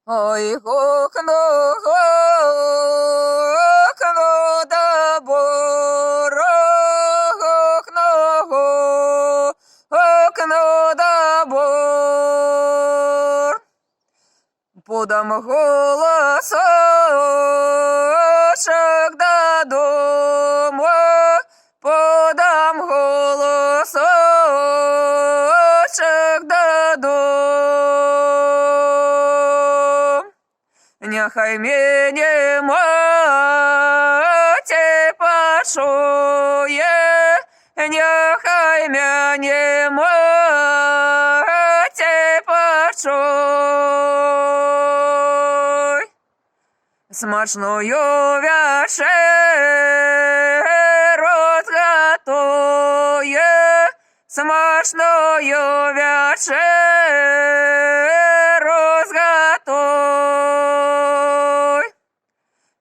Ой, окно да боро, окно да бор. Подам голосочек додому, подам голосочек додому. Нехай мене мати почує, нехай мене мати почує. Смачною вечерю готує, смачною вечерю готує.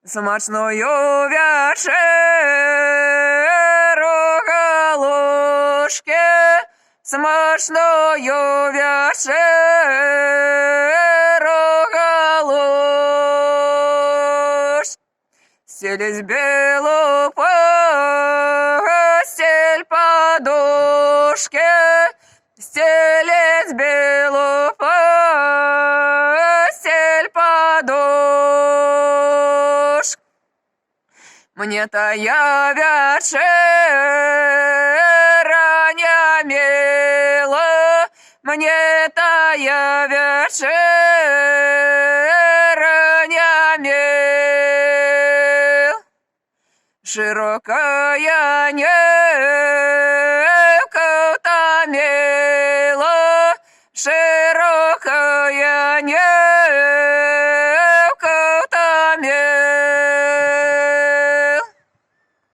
Смачною вечерю галушки, смачною вечерю галуш. Селись белу постель подушки, стелись белу постель подушки. Мне тая вечеря не мила, мне тая вечеря не мила. Широкая невка утомила, широкая невка